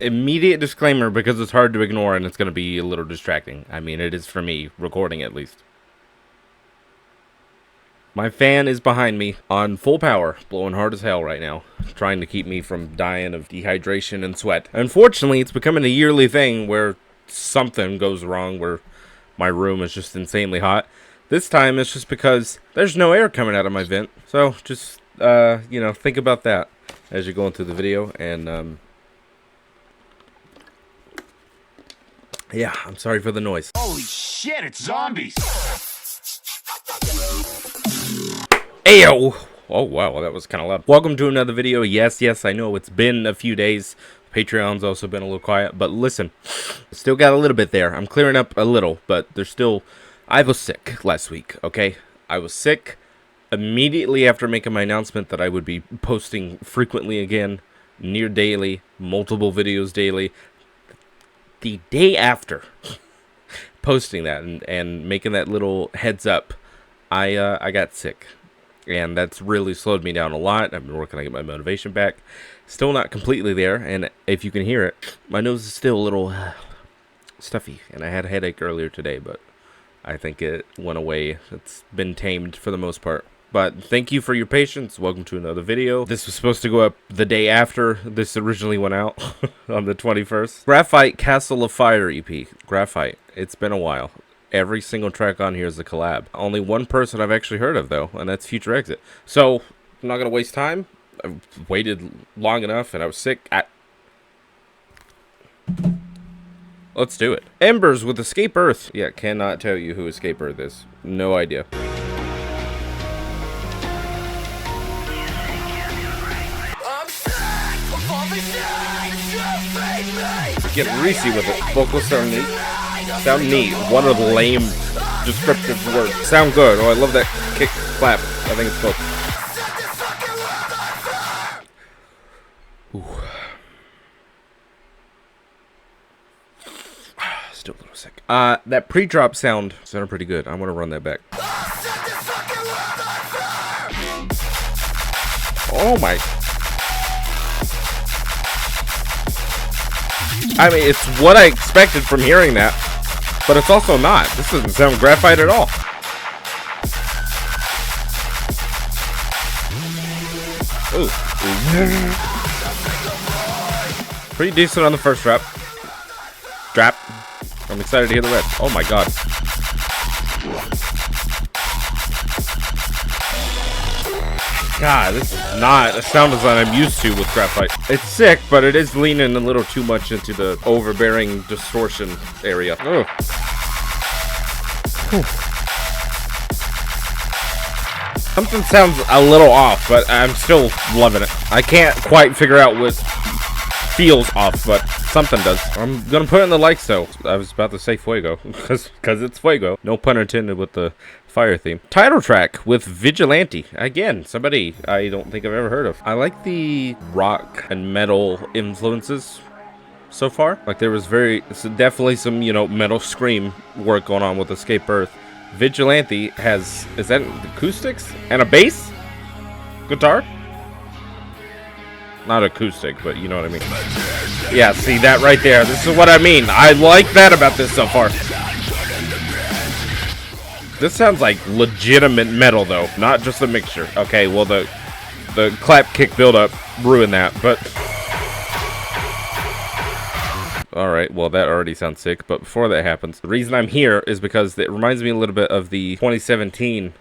Immediate disclaimer, because it's hard to ignore and it's going to be a little distracting. I mean, it is for me, recording at least. My fan is behind me on full power, blowing hard as hell right now, trying to keep me from dying of dehydration and sweat. Unfortunately, it's becoming a yearly thing where something goes wrong, where my room is just insanely hot. This time, it's just because there's no air coming out of my vent. So, just, you know, think about that as you're going through the video, and, yeah, I'm sorry for the noise. Holy shit, it's zombies! Ayo! Oh, wow, that was kind of loud. Welcome to another video. Yes, I know it's been a few days. Patreon's also been a little quiet, but listen, still got a little bit there. I'm clearing up a little, but there's still... I was sick last week, okay? I was sick immediately after making my announcement that I would be posting frequently again, near daily, multiple videos daily. The day after posting that and making that little heads up, I got sick, and that's really slowed me down a lot. I've been working to get my motivation back. Still not completely there, and if you can hear it, my nose is still a little stuffy, and I had a headache earlier today, but I think it went away. It's been tamed for the most part. But thank you for your patience. Welcome to another video. This was supposed to go up the day after this originally went out on the 21st. Graphyt Castle of Fire EP. Graphyt. It's been a while. Every single track on here is a collab. Only one person I've actually heard of, though, and that's Future Exit. So, I'm not going to waste time. I've waited long enough, and I was sick. Let's do it. Embers with Escape Earth. Yeah, cannot tell you who Escape Earth is. No idea. Get greasy with it. Vocals sound neat. Sound neat. What a lame descriptive word. Sound good. Oh, I love that kick clap. I think it's called. Ooh. Still a little sick. That pre-drop sound sounded pretty good. I'm gonna run that back. Oh my. I mean, it's what I expected from hearing that, but it's also not. This doesn't sound Graphyt at all. Ooh. Pretty decent on the first drop. I'm excited to hear the rest. Oh my god. God, this is not a sound design I'm used to with Graphyt. It's sick, but it is leaning a little too much into the overbearing distortion area. Oh. Something sounds a little off, but I'm still loving it. I can't quite figure out what feels off, but something does. I'm gonna put in the likes though. I was about to say Fuego, because it's Fuego. No pun intended with the fire theme. Title track with Vigilante. Again, somebody I don't think I've ever heard of. I like the rock and metal influences so far. Like there was definitely some, you know, metal scream work going on with Escape Earth. Vigilante has, is that acoustics and a bass? Guitar? Not acoustic, but you know what I mean. Yeah, see that right there. This is what I mean. I like that about this so far. This sounds like legitimate metal, though, not just a mixture. Okay, well, the clap kick build-up ruined that, but... Alright, well, that already sounds sick, but before that happens, the reason I'm here is because it reminds me a little bit of the 2017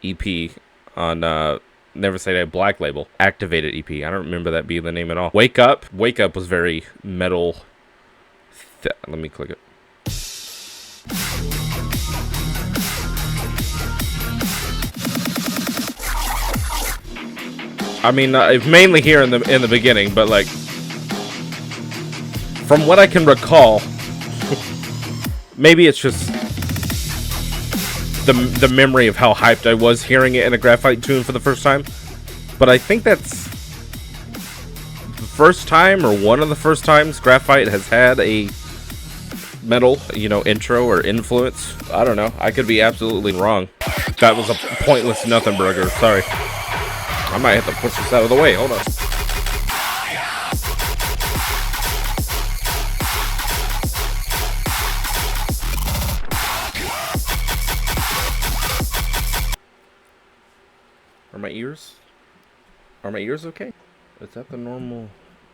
EP on, Never Say Die Black label. Activated EP. I don't remember that being the name at all. Wake Up. Wake Up was very metal. Let me click it. I mean, mainly here in the beginning, but like, from what I can recall, maybe it's just the memory of how hyped I was hearing it in a Graphyt tune for the first time. But I think that's the first time, or one of the first times, Graphyt has had a metal, you know, intro or influence. I don't know. I could be absolutely wrong. That was a pointless nothing burger. Sorry. I might have to push this out of the way. Hold on. ears? Are my ears okay? Is that the normal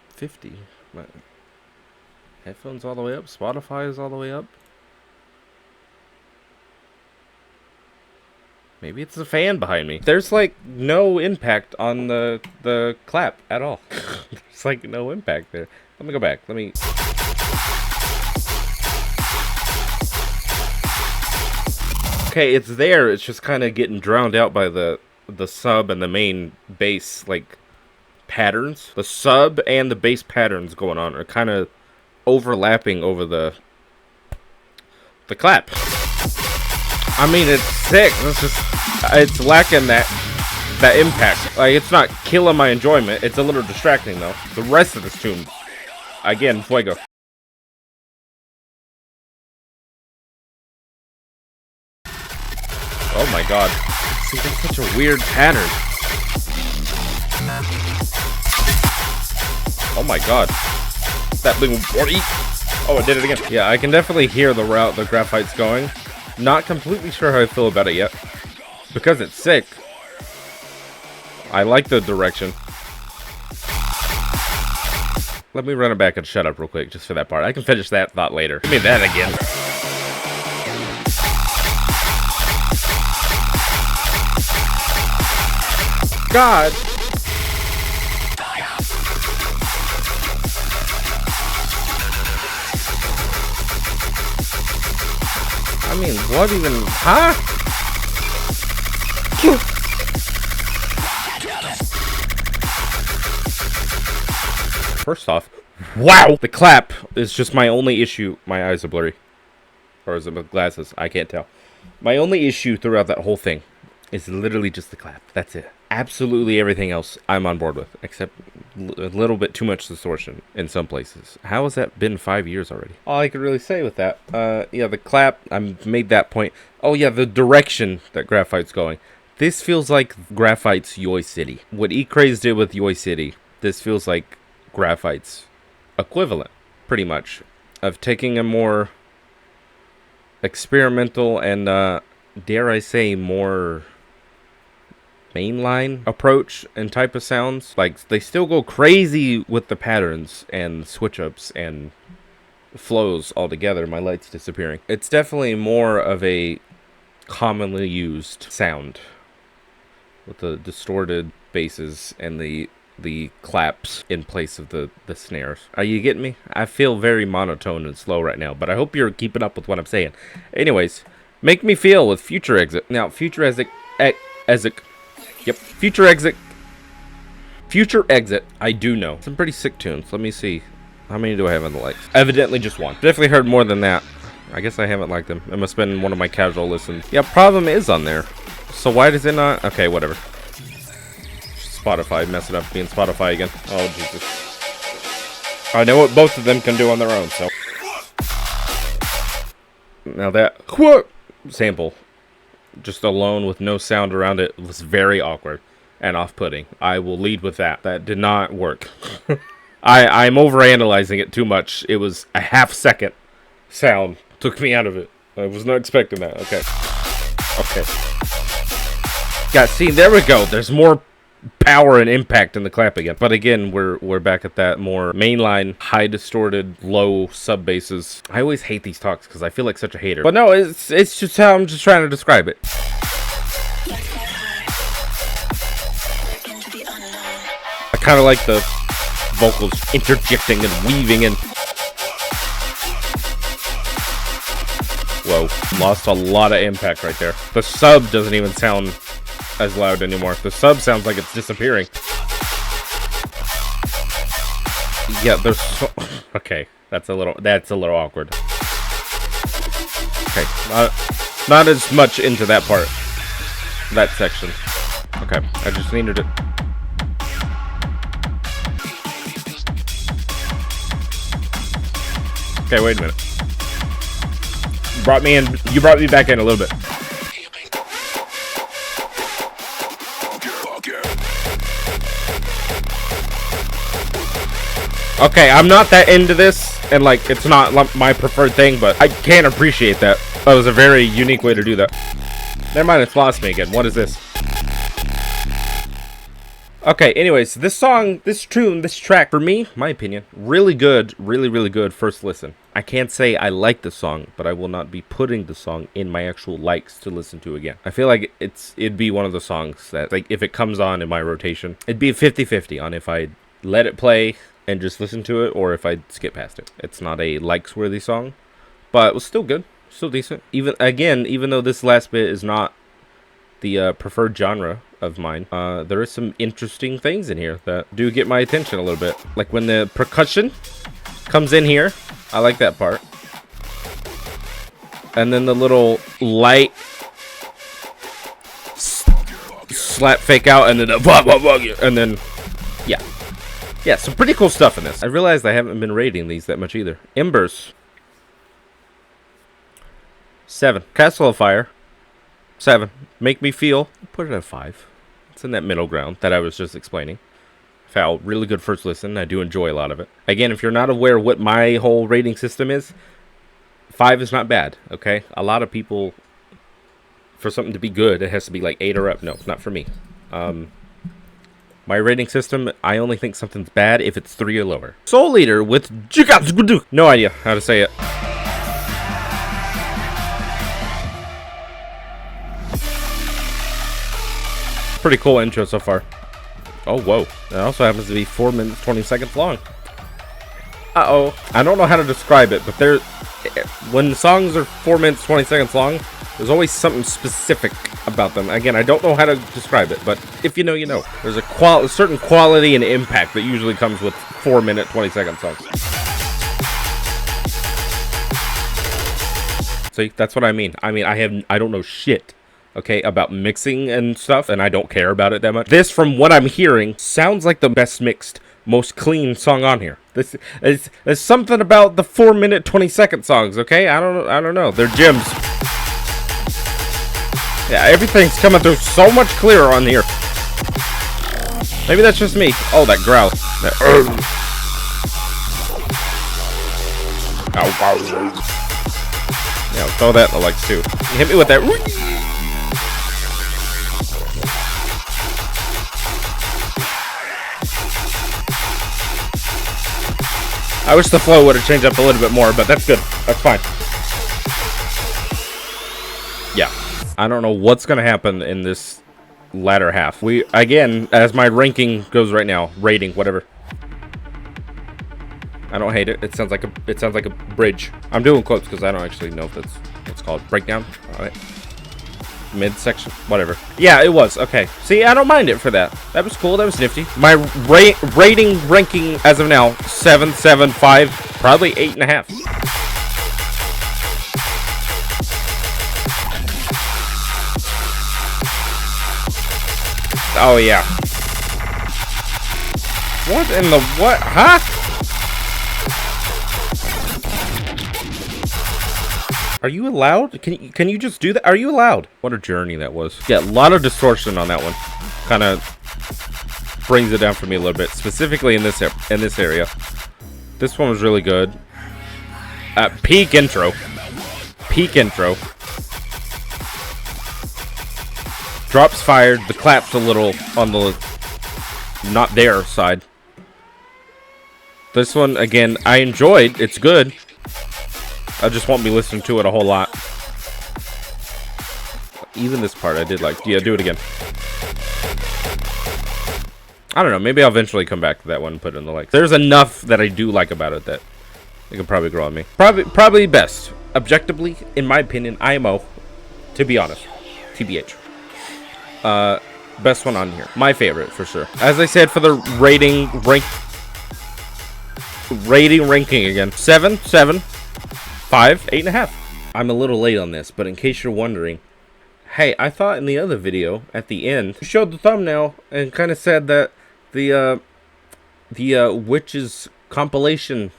50? My headphones all the way up? Spotify is all the way up? Maybe it's the fan behind me. There's like no impact on the clap at all. There's like no impact there. Let me go back. Let me... Okay, it's there. It's just kind of getting drowned out by the sub and the main bass, like, patterns. The sub and the bass patterns going on are kind of overlapping over the clap. I mean, it's sick. It's lacking that impact. Like, it's not killing my enjoyment. It's a little distracting though. The rest of this tune, again, fuego. Oh my god. See, that's such a weird pattern. Oh my god. That little body. Oh, I did it again. Yeah, I can definitely hear the route the Graphyt's going. Not completely sure how I feel about it yet. Because it's sick. I like the direction. Let me run it back and shut up real quick just for that part. I can finish that thought later. Give me that again. God. I mean, what even? Huh? First off, wow! The clap is just my only issue. My eyes are blurry. Or is it with glasses? I can't tell. My only issue throughout that whole thing is literally just the clap. That's it. Absolutely everything else I'm on board with, except a little bit too much distortion in some places. How has that been 5 years already? All I could really say with that, yeah, the clap, I made that point. Oh yeah, the direction that Graphyt's going. This feels like Graphyt's Yoy City. What Ecraze did with Yoy City, this feels like Graphyt's equivalent, pretty much, of taking a more experimental and, dare I say, more mainline approach and type of sounds. Like, they still go crazy with the patterns and switch ups and flows altogether. My light's disappearing. It's definitely more of a commonly used sound with the distorted basses and the claps in place of the snares. Are you getting me? I feel very monotone and slow right now, but I hope you're keeping up with what I'm saying. Anyways, Make Me Feel with Future Exit. Now, Future Exit, yep, Future Exit, I do know. Some pretty sick tunes. Let me see. How many do I have on the likes? Evidently just one. Definitely heard more than that. I guess I haven't liked them. It must have been one of my casual listens. Yeah, Problem is on there. So why does it not? Okay, whatever. Spotify messing up being Spotify again. Oh, Jesus. I know what both of them can do on their own, so. Now that sample, just alone with no sound around it, was very awkward and off-putting. I will lead with that. That did not work. I'm overanalyzing it too much. It was a half-second sound. Took me out of it. I was not expecting that. Okay. Okay. Yeah, see, there we go. There's more power and impact in the clap again. But again, we're back at that more mainline, high distorted, low sub basses. I always hate these talks because I feel like such a hater. But no, it's just how I'm just trying to describe it. I kind of like the vocals interjecting and weaving in. Whoa, lost a lot of impact right there. The sub doesn't even sound as loud anymore. The sub sounds like it's disappearing. Yeah, there's so okay, that's a little awkward. Okay, not as much into that part, that section. Okay, I just needed it. Okay, wait a minute. You brought me back in a little bit. Okay, I'm not that into this, and like, it's not my preferred thing, but I can appreciate that. That was a very unique way to do that. Never mind, it's lost me again. What is this? Okay, anyways, this song, this tune, this track, for me, my opinion, really good, really good first listen. I can't say I like the song, but I will not be putting the song in my actual likes to listen to again. I feel like it'd be one of the songs that, like, if it comes on in my rotation, it'd be a 50-50 on if I let it play and just listen to it, or if I skip past it. It's not a likes-worthy song, but it was still good, still decent. Even though this last bit is not the preferred genre of mine, there is some interesting things in here that do get my attention a little bit. Like when the percussion comes in here, I like that part. And then the little light slap fake out, and then and then yeah, some pretty cool stuff in this. I realized I haven't been rating these that much either. Embers, 7. Castle of Fire, 7. Make Me Feel, put it at 5. It's in that middle ground that I was just explaining. Foul, really good first listen. I do enjoy a lot of it. Again, if you're not aware what my whole rating system is, 5 is not bad, okay? A lot of people, for something to be good, it has to be like 8 or up. No, not for me. My rating system, I only think something's bad if it's 3 or lower. Soul Eater with Jigazgudu. No idea how to say it. Pretty cool intro so far. Oh, whoa. It also happens to be 4 minutes, 20 seconds long. Uh-oh. I don't know how to describe it, but when songs are 4 minutes, 20 seconds long, there's always something specific about them. Again, I don't know how to describe it, but if you know, you know. There's a certain quality and impact that usually comes with 4 minute, 20 second songs. See, that's what I mean. I don't know shit, okay, about mixing and stuff, and I don't care about it that much. This, from what I'm hearing, sounds like the best mixed, most clean song on here. There's something about the 4 minute, 20 second songs, okay? I don't know. They're gems. Yeah, everything's coming through so much clearer on here. Maybe that's just me. Oh, that growl. That yeah, throw that in the likes too. You hit me with that. I wish the flow would have changed up a little bit more, but that's good. That's fine. Yeah. I don't know what's going to happen in this latter half. Again, as my ranking goes right now, rating, whatever. I don't hate it. It sounds like a bridge. I'm doing quotes because I don't actually know if that's what's called. Breakdown. All right. Mid-section. Whatever. Yeah, it was. Okay. See, I don't mind it for that. That was cool. That was nifty. My ranking as of now, 7, 7, 5, probably 8.5. Oh, yeah. What in the what? Huh? Are you allowed? Can you just do that? Are you allowed? What a journey that was. Yeah, a lot of distortion on that one. Kind of brings it down for me a little bit, specifically in this area. This one was really good. Peak intro. Peak intro. Drops fired. The clap's a little on the not there side. This one, again, I enjoyed. It's good. I just won't be listening to it a whole lot. Even this part I did like. Yeah, do it again. I don't know. Maybe I'll eventually come back to that one and put it in the likes. There's enough that I do like about it that it could probably grow on me. Probably best. Objectively, in my opinion, IMO. To be honest. TBH. Best one on here. My favorite, for sure. As I said, for the ranking again. 7, 7, 5, 8.5. I'm a little late on this, but in case you're wondering, hey, I thought in the other video, at the end, you showed the thumbnail and kind of said that the Witches compilation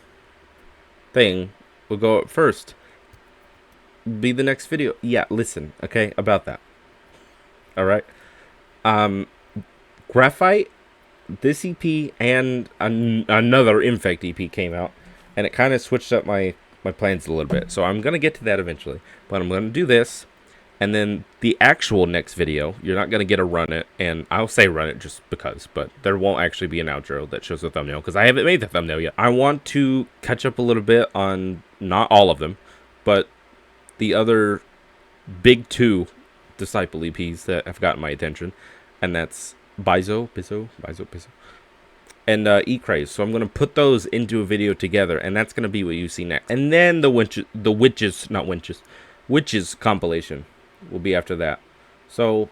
thing will go up first. Be the next video. Yeah, listen, okay, about that. Alright. Graphyt, this EP, and another Infect EP came out, and it kind of switched up my plans a little bit. So I'm going to get to that eventually. But I'm going to do this, And then the actual next video, you're not going to get a run it, and I'll say run it just because, but there won't actually be an outro that shows the thumbnail, because I haven't made the thumbnail yet. I want to catch up a little bit on, not all of them, but the other big 2 Disciple EPs that have gotten my attention, and that's Bizo, and Ecraze. So I'm going to put those into a video together, and that's going to be what you see next. And then the witches compilation will be after that. So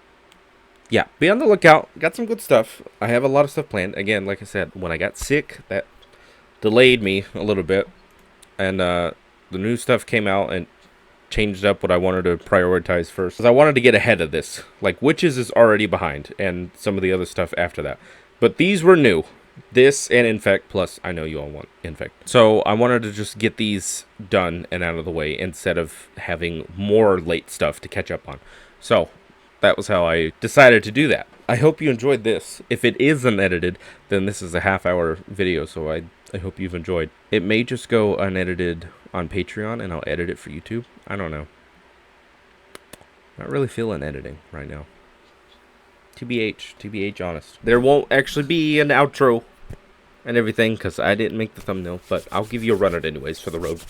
yeah, be on the lookout. Got some good stuff. I have a lot of stuff planned. Again, like I said, when I got sick, that delayed me a little bit, and the new stuff came out and changed up what I wanted to prioritize first, because I wanted to get ahead of this. Like, witches is already behind, and some of the other stuff after that, but these were new. This and Infect, plus I know you all want Infect. So I wanted to just get these done and out of the way instead of having more late stuff to catch up on. So that was how I decided to do that. I hope you enjoyed this. If it is unedited, then this is a half-hour video, so I hope you've enjoyed. It may just go unedited on Patreon, and I'll edit it for YouTube. I don't know. Not really feeling editing right now. TBH honest. There won't actually be an outro and everything because I didn't make the thumbnail, but I'll give you a run it anyways for the road.